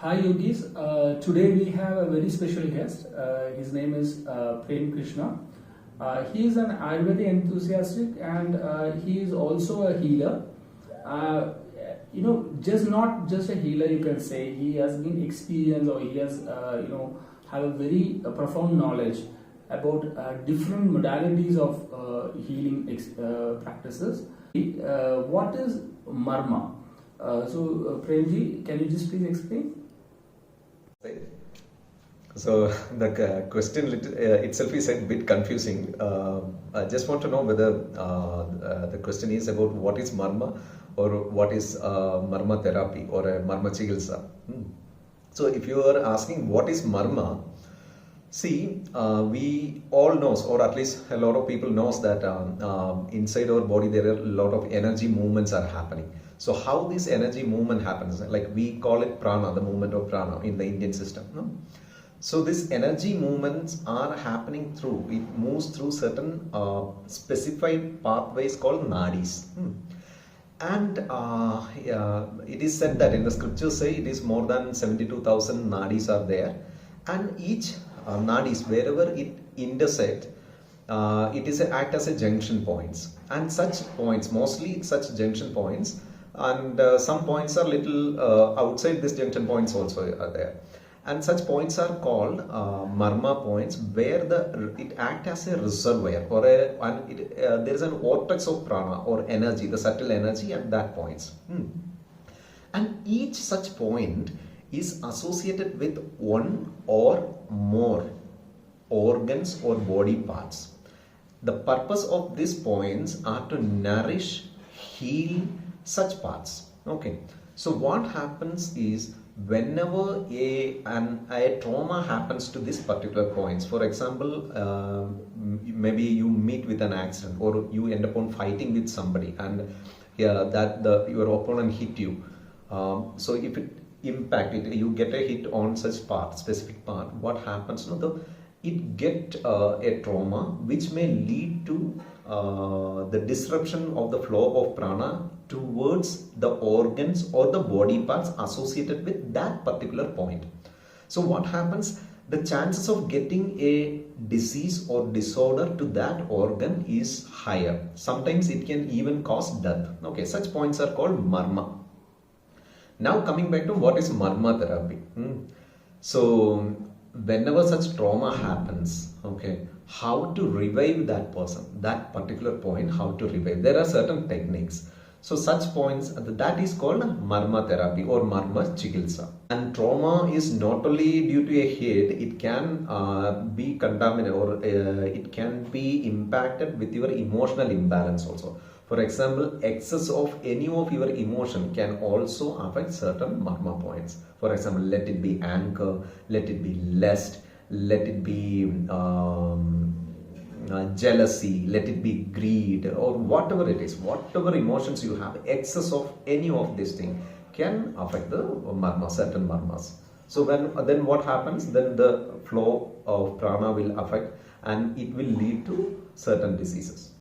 Hi yogis, today we have a very special guest. His name is Prem Krishna. He is an Ayurvedic enthusiast and he is also a healer. Just not just a healer, you can say. He has been experienced, or he has, have a very profound knowledge about different modalities of healing practices. What is Marma? Premji, can you just please explain? So the question itself is a bit confusing. I just want to know whether the question is about what is marma or what is marma therapy or a marma chikitsa. So if you are asking what is marma, see, we all knows, or at least a lot of people knows that inside our body there are a lot of energy movements are happening. So how this energy movement happens, like we call it prana, the movement of prana in the Indian system. No? So this energy movements are happening through, it moves through certain specified pathways called nadis. And it is said that in the scriptures say it is more than 72,000 nadis are there, and each nadis, wherever it intersect, it is act as a junction points, and such points, mostly such junction points, and some points are little outside this junction points also are there, and such points are called marma points, where it act as a reservoir, or there is an vortex of prana or energy, the subtle energy at that points. And each such point is associated with one or more organs or body parts. The purpose of these points are to nourish, heal such parts. Okay. So what happens is, whenever a trauma happens to this particular points, for example, maybe you meet with an accident, or you end up on fighting with somebody, and your opponent hit you. So if it impact it, you get a hit on such part, specific part, what happens? It get a trauma which may lead to the disruption of the flow of prana towards the organs or the body parts associated with that particular point. So what happens? The chances of getting a disease or disorder to that organ is higher. Sometimes it can even cause death. Okay, such points are called marma. Now coming back to what is marma therapy. So whenever such trauma happens, okay, how to revive that person, that particular point, how to revive. There are certain techniques. So such points, that is called marma therapy or marma chikitsa. And trauma is not only due to a head, it can be contaminated, or it can be impacted with your emotional imbalance also. For example, excess of any of your emotion can also affect certain marma points. For example, let it be anger, let it be lust, let it be jealousy, let it be greed, or whatever it is, whatever emotions you have, excess of any of these things can affect the marma, certain marmas. So then what happens? Then the flow of prana will affect, and it will lead to certain diseases.